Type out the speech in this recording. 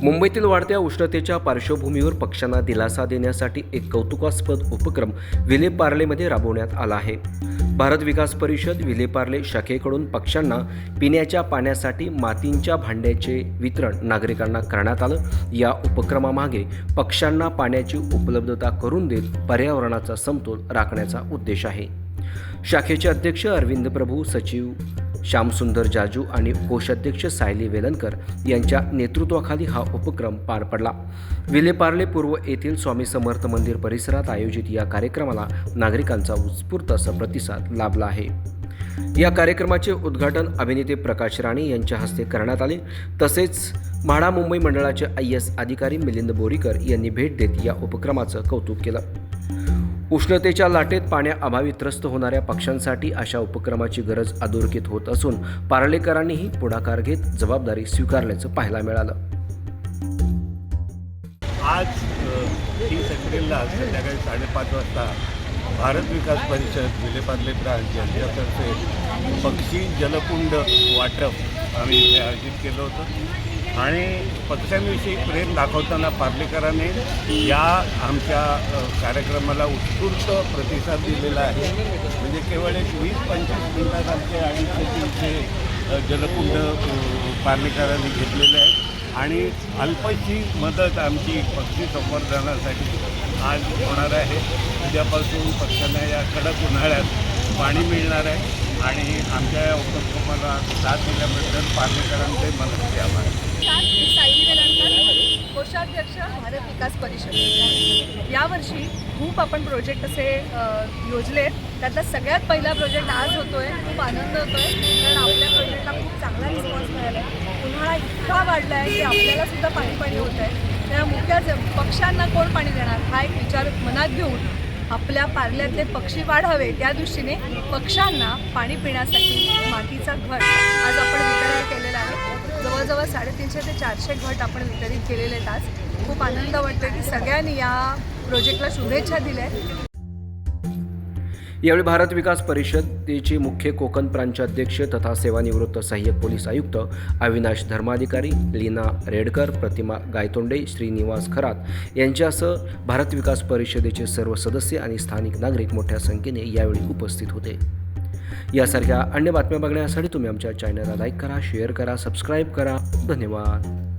मुंबईतील वाढत्या उष्णतेच्या पार्श्वभूमीवर पक्ष्यांना दिलासा देण्यासाठी एक कौतुकास्पद उपक्रम विलेपार्लेमध्ये राबवण्यात आला आहे. भारत विकास परिषद विलेपार्ले शाखेकडून पक्ष्यांना पिण्याच्या पाण्यासाठी मातीच्या भांड्याचे वितरण नागरिकांना करण्यात आलं. या उपक्रमामागे पक्ष्यांना पाण्याची उपलब्धता करून देत पर्यावरणाचा समतोल राखण्याचा उद्देश आहे. शाखेचे अध्यक्ष अरविंद प्रभू, सचिव श्यामसुंदर जाजू आणि कोषाध्यक्ष सायली वेलणकर यांच्या नेतृत्वाखाली हा उपक्रम पार पडला. विलेपार्ले पूर्व येथील स्वामी समर्थ मंदिर परिसरात आयोजित या कार्यक्रमाला नागरिकांचा उत्स्फूर्त असा प्रतिसाद लाभला आहे. या कार्यक्रमाचे उद्घाटन अभिनेते प्रकाश राणे यांच्या हस्ते करण्यात आले. तसेच म्हाडा मुंबई मंडळाचे IAS अधिकारी मिलिंद बोरीकर यांनी भेट देत या उपक्रमाचं कौतुक केलं. उष्णतेच्या लाटेत पाण्याअभावी त्रस्त होणाऱ्या पक्ष्यांसाठी अशा उपक्रमाची गरज अधोरेखित होत असून पार्लेकरांनीही पुढाकार घेत जबाबदारी स्वीकारल्याचं पाहायला मिळालं. आज 30 एप्रिलला संध्याकाळी 5:30 वाजता भारत विकास परिषद विलेपार्ले ब्रांच यांच्यातर्फे पक्षी जलकुंड वाटप आम्ही इथे आयोजित केलं होतं आणि पक्ष्यांविषयी प्रेम दाखवताना पार्लेकरांनी या आमच्या कार्यक्रमाला उत्स्फूर्त प्रतिसाद दिलेला आहे. म्हणजे केवळ एक 20-25 मिनिटात आमचे 250-300 जलकुंड पार्लेकरांनी घेतलेले आहेत आणि अल्पशी मदत आमची पक्षी संवर्धनासाठी आज होणार आहे. उद्यापासून पक्ष्यांना या कडक उन्हाळ्यात पाणी मिळणार आहे आणि आमच्या या उपक्रमाला साथ दिल्याबद्दल पार्लेकरांचे मनस्वी आभार. सायली वेलणकर, कोषाध्यक्ष भारत विकास परिषद. यावर्षी खूप आपण प्रोजेक्ट असे योजलेत. त्यातला सगळ्यात पहिला प्रोजेक्ट आज होतोय. खूप आनंद होतोय कारण आपल्या प्रोजेक्टला खूप चांगला रिस्पॉन्स मिळाला आहे. उन्हाळा इतका वाढला आहे की आपल्याला सुद्धा पाणी होत आहे. त्या मुख्य पक्ष्यांना कोण पाणी देणार हा एक विचार मनात घेऊन आपल्या पार्ल्यातले पक्षी वाढावे त्या दृष्टीने पक्ष्यांना पाणी पिण्यासाठी मातीचा घट आज आपण वितरण केलेला आहे. जवळजवळ 350 ते 400 घट आपण वितरित केलेले आहेत. आज खूप आनंद वाटतो की सगळ्यांनी या प्रोजेक्टला शुभेच्छा दिल्या आहेत. यावेळी भारत विकास परिषदेचे मुख्य कोकण प्रांताध्यक्ष तथा सेवानिवृत्त सहाय्यक पोलीस आयुक्त अविनाश धर्माधिकारी, लीना रेडकर, प्रतिमा गायतोंडे, श्रीनिवास खरात यांच्यासह भारत विकास परिषदेचे सर्व सदस्य आणि स्थानिक नागरिक मोठ्या संख्येने यावेळी उपस्थित होते. यासारख्या अन्य बातम्या बघण्यासाठी तुम्ही आमच्या चॅनलला लाईक करा, शेअर करा, सबस्क्राईब करा. धन्यवाद.